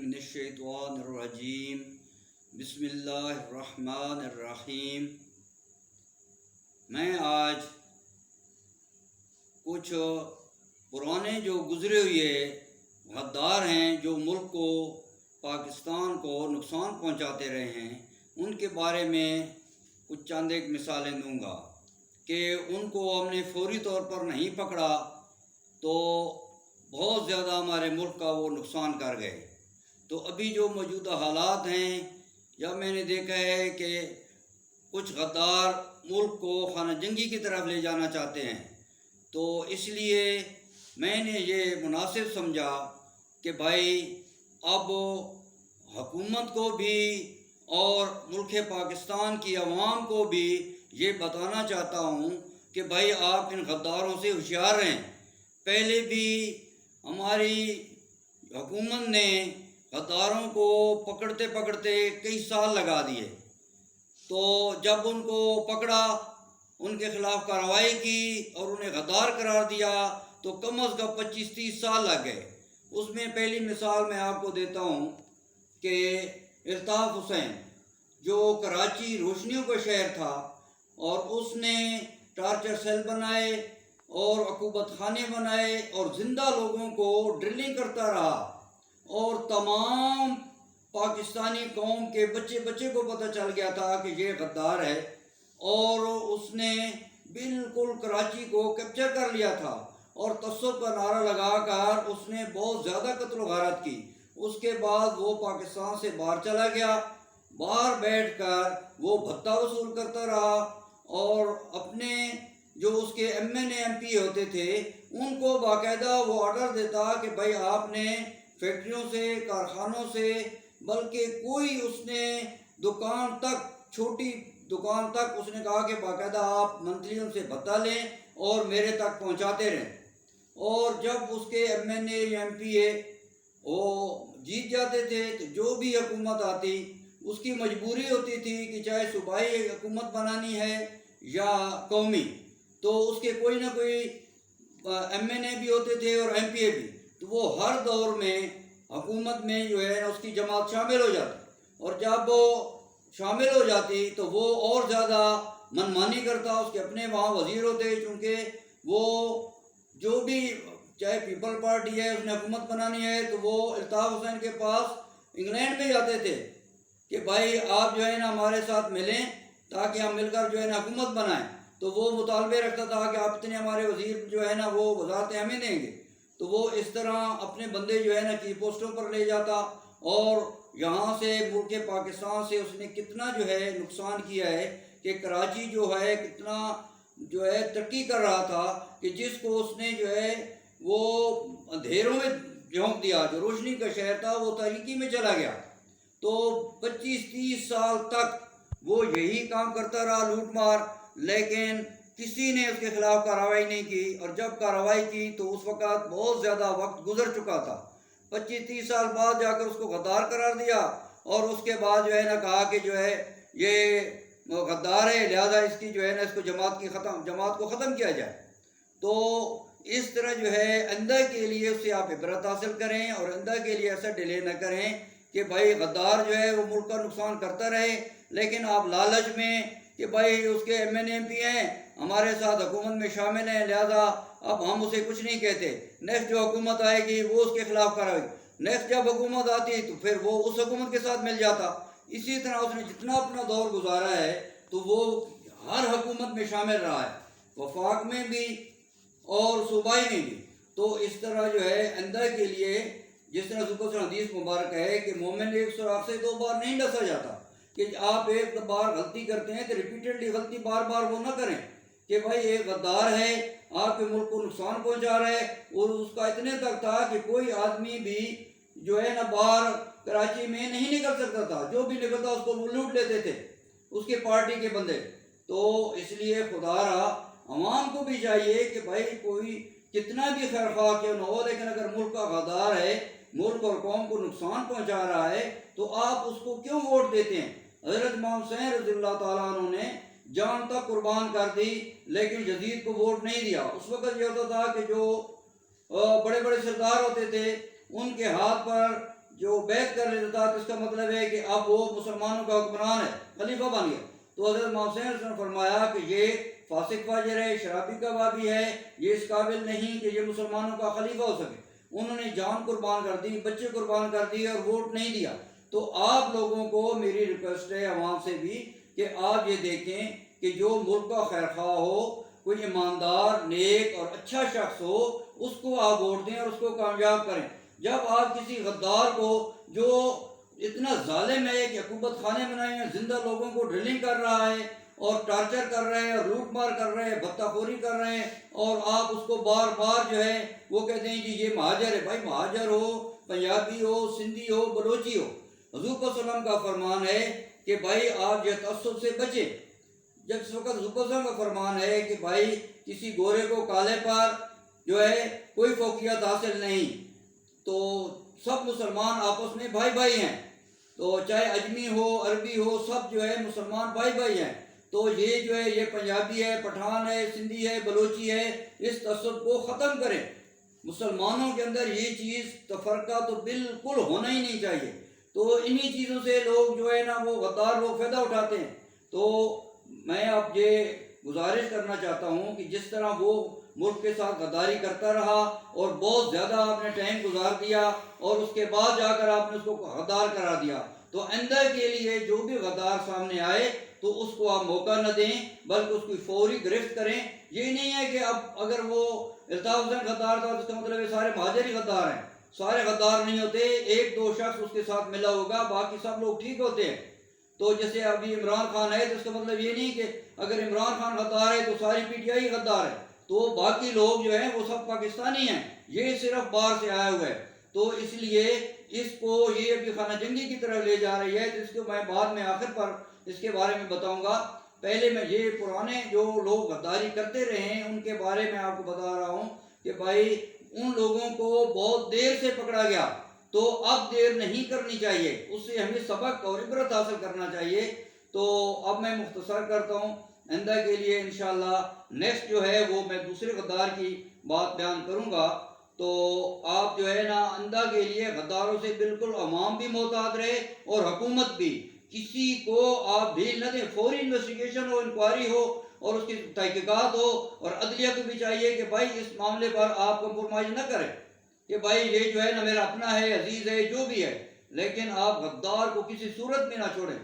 من الشیطان الرجیم بسم اللہ الرحمن الرحیم۔ میں آج کچھ پرانے جو گزرے ہوئے غدار ہیں جو ملک کو پاکستان کو نقصان پہنچاتے رہے ہیں ان کے بارے میں کچھ چند ایک مثالیں دوں گا کہ ان کو ہم نے فوری طور پر نہیں پکڑا تو بہت زیادہ ہمارے ملک کا وہ نقصان کر گئے۔ تو ابھی جو موجودہ حالات ہیں یا میں نے دیکھا ہے کہ کچھ غدار ملک کو خانہ جنگی کی طرف لے جانا چاہتے ہیں، تو اس لیے میں نے یہ مناسب سمجھا کہ بھائی اب حکومت کو بھی اور ملک پاکستان کی عوام کو بھی یہ بتانا چاہتا ہوں کہ بھائی آپ ان غداروں سے ہوشیار رہیں۔ پہلے بھی ہماری حکومت نے غداروں کو پکڑتے پکڑتے کئی سال لگا دیے، تو جب ان کو پکڑا ان کے خلاف کارروائی کی اور انہیں غدار قرار دیا تو کم از کم 25-30 سال لگ گئے۔ اس میں پہلی مثال میں آپ کو دیتا ہوں کہ الطاف حسین جو کراچی روشنیوں کا شہر تھا اور اس نے ٹارچر سیل بنائے اور عقوبت خانے بنائے اور زندہ لوگوں کو ڈرلنگ کرتا رہا، اور تمام پاکستانی قوم کے بچے کو پتہ چل گیا تھا کہ یہ غدار ہے، اور اس نے بالکل کراچی کو کیپچر کر لیا تھا اور تعصب کا نعرہ لگا کر اس نے بہت زیادہ قتل و غارت کی۔ اس کے بعد وہ پاکستان سے باہر چلا گیا، باہر بیٹھ کر وہ بھتہ وصول کرتا رہا اور اپنے جو اس کے ایم پی ہوتے تھے ان کو باقاعدہ وہ آرڈر دیتا کہ بھائی آپ نے فیکٹریوں سے کارخانوں سے بلکہ کوئی اس نے دکان تک چھوٹی دکان تک اس نے کہا کہ باقاعدہ آپ منتریوں سے بھتہ لیں اور میرے تک پہنچاتے رہیں۔ اور جب اس کے ایم پی وہ جیت جاتے تھے تو جو بھی حکومت آتی اس کی مجبوری ہوتی تھی کہ چاہے صوبائی حکومت بنانی ہے یا قومی، تو اس کے کوئی نہ کوئی بھی ہوتے تھے اور ایم پی بھی، تو وہ ہر دور میں حکومت میں جو ہے اس کی جماعت شامل ہو جاتی، اور جب وہ شامل ہو جاتی تو وہ اور زیادہ منمانی کرتا۔ اس کے اپنے وہاں وزیر ہوتے، چونکہ وہ جو بھی چاہے پیپل پارٹی ہے اس نے حکومت بنانی ہے تو وہ الطاف حسین کے پاس انگلینڈ میں جاتے تھے کہ بھائی آپ جو ہے نا ہمارے ساتھ ملیں تاکہ ہم مل کر جو ہے نا حکومت بنائیں۔ تو وہ مطالبے رکھتا تھا کہ آپ اتنے ہمارے وزیر جو ہے نا وہ وزارتیں ہمیں دیں گے، تو وہ اس طرح اپنے بندے جو ہے نا کی پوسٹوں پر لے جاتا، اور یہاں سے ملک پاکستان سے اس نے کتنا جو ہے نقصان کیا ہے کہ کراچی جو ہے کتنا جو ہے ترقی کر رہا تھا کہ جس کو اس نے جو ہے وہ اندھیروں میں جھونک دیا، جو روشنی کا شہر تھا وہ تاریکی میں چلا گیا۔ تو 25-30 سال تک وہ یہی کام کرتا رہا، لوٹ مار، لیکن کسی نے اس کے خلاف کارروائی نہیں کی، اور جب کارروائی کی تو اس وقت بہت زیادہ وقت گزر چکا تھا۔ 25-30 سال بعد جا کر اس کو غدار قرار دیا، اور اس کے بعد جو ہے نا کہا کہ جو ہے یہ غدار ہے لہذا اس کی جو ہے نا اس کو جماعت کو ختم کیا جائے۔ تو اس طرح جو ہے آئندہ کے لیے اس سے آپ عبرت حاصل کریں اور آئندہ کے لیے ایسا ڈیلے نہ کریں کہ بھائی غدار جو ہے وہ ملک کا نقصان کرتا رہے، لیکن آپ لالچ میں کہ بھائی اس کے ایم پی ہیں ہمارے ساتھ حکومت میں شامل ہیں لہذا اب ہم اسے کچھ نہیں کہتے، نیکسٹ جو حکومت آئے گی وہ اس کے خلاف کارروائی، نیکسٹ جب حکومت آتی تو پھر وہ اس حکومت کے ساتھ مل جاتا۔ اسی طرح اس نے جتنا اپنا دور گزارا ہے تو وہ ہر حکومت میں شامل رہا ہے، وفاق میں بھی اور صوبائی میں بھی۔ تو اس طرح جو ہے آئندہ کے لیے جس طرح ذکر حدیث مبارک ہے کہ مومن ایک سوراخ سے 2 بار نہیں ڈسا جاتا، کہ آپ ایک بار غلطی کرتے ہیں تو ریپیٹڈلی غلطی بار بار وہ نہ کریں کہ بھائی ایک غدار ہے آپ کے ملک کو نقصان پہنچا رہا ہے، اور اس کا اتنے تک تھا کہ کوئی آدمی بھی جو ہے نا باہر کراچی میں نہیں نکل سکتا تھا، جو بھی نکلتا اس کو وہ لوٹ لیتے تھے اس کے پارٹی کے بندے۔ تو اس لیے خدا را عوام کو بھی چاہیے کہ بھائی کوئی کتنا بھی خیرخواہ کیوں نہ ہو، لیکن اگر ملک کا غدار ہے، ملک اور قوم کو نقصان پہنچا رہا ہے تو آپ اس کو کیوں ووٹ دیتے ہیں؟ حضرت امام حسین رضی اللہ تعالیٰ عنہ نے جان تک قربان کر دی لیکن یزید کو ووٹ نہیں دیا۔ اس وقت یہ ہوتا تھا کہ جو بڑے بڑے سردار ہوتے تھے ان کے ہاتھ پر جو بیعت کر لیتا تھا تو اس کا مطلب ہے کہ اب وہ مسلمانوں کا حکمران ہے، خلیفہ بن گیا. تو حضرت امام حسین نے فرمایا کہ یہ فاسق فاجر ہے، شرابی کا بابی ہے، یہ اس قابل نہیں کہ یہ مسلمانوں کا خلیفہ ہو سکے. انہوں نے جان قربان کر دی، بچے قربان کر دیے اور ووٹ نہیں دیا. تو آپ لوگوں کو میری ریکویسٹ ہے عوام سے بھی کہ آپ یہ دیکھیں کہ جو ملک کا خیر خواہ ہو، کوئی ایماندار نیک اور اچھا شخص ہو، اس کو آپ ووٹ دیں اور اس کو کامیاب کریں. جب آپ کسی غدار کو جو اتنا ظالم ہے کہ حکومت خانے بنائے ہیں، زندہ لوگوں کو ڈرلنگ کر رہا ہے اور ٹارچر کر رہے ہیں، لوٹ مار کر رہے ہیں، بھتہ خوری کر رہے ہیں، اور آپ اس کو بار بار جو ہے وہ کہتے ہیں جی یہ مہاجر ہے. بھائی مہاجر ہو، پنجابی ہو، سندھی ہو، بلوچی ہو، حضور صلی اللہ علیہ وسلم کا فرمان ہے کہ بھائی آپ یہ تعصب سے بچیں. جب اس وقت حضور صلی اللہ علیہ وسلم کا فرمان ہے کہ بھائی کسی گورے کو کالے پر جو ہے کوئی فوقیت حاصل نہیں، تو سب مسلمان آپس میں بھائی بھائی ہیں. تو چاہے اجمی ہو، عربی ہو، سب جو ہے مسلمان بھائی بھائی ہیں. تو یہ جو ہے یہ پنجابی ہے، پٹھان ہے، سندھی ہے، بلوچی ہے، اس تعصب کو ختم کریں. مسلمانوں کے اندر یہ چیز تفرقہ تو بالکل ہونا ہی نہیں چاہیے. تو انہی چیزوں سے لوگ جو ہے نا وہ غدار لوگ فائدہ اٹھاتے ہیں. تو میں اب یہ گزارش کرنا چاہتا ہوں کہ جس طرح وہ ملک کے ساتھ غداری کرتا رہا اور بہت زیادہ آپ نے ٹائم گزار دیا اور اس کے بعد جا کر آپ نے اس کو غدار کرا دیا، تو آئندہ کے لیے جو بھی غدار سامنے آئے تو اس کو آپ موقع نہ دیں بلکہ اس کی فوری گرفت کریں. یہ نہیں ہے کہ اب اگر وہ الطاف حسین غدار تھا تو اس کا مطلب ہے سارے مہاجر ہی غدار ہیں. سارے غدار نہیں ہوتے، ایک دو شخص اس کے ساتھ ملا ہوگا، باقی سب لوگ ٹھیک ہوتے ہیں. تو جیسے ابھی عمران خان ہے تو اس کا مطلب یہ نہیں کہ اگر عمران خان غدار ہے تو ساری پی ٹی آئی غدار ہے، تو باقی لوگ جو ہیں وہ سب پاکستانی ہیں، یہ صرف باہر سے آیا ہوا ہے. تو اس لیے اس کو یہ ابھی خانہ جنگی کی طرف لے جا رہی ہے، جس کو میں بعد میں آخر پر اس کے بارے میں بتاؤں گا. پہلے میں یہ پرانے جو لوگ غداری کرتے رہے ہیں ان کے بارے میں آپ کو بتا رہا ہوں کہ بھائی ان لوگوں کو بہت دیر سے پکڑا گیا، تو اب دیر نہیں کرنی چاہیے، اس سے ہمیں سبق اور عبرت حاصل کرنا چاہیے. تو اب میں مختصر کرتا ہوں، آئندہ کے لیے انشاءاللہ نیکسٹ جو ہے وہ میں دوسرے غدار کی بات بیان کروں گا. تو آپ جو ہے نا آئندہ کے لیے غداروں سے بالکل عوام بھی محتاط رہے اور حکومت بھی، کسی کو آپ ڈھیل نہ دیں. فوری انویسٹیگیشن ہو، انکوائری ہو اور اس کی تحقیقات ہو، اور عدلیہ کو بھی چاہیے کہ بھائی اس معاملے پر آپ کمپرومائز نہ کریں کہ بھائی یہ جو ہے نا میرا اپنا ہے، عزیز ہے، جو بھی ہے، لیکن آپ غدار کو کسی صورت میں نہ چھوڑیں.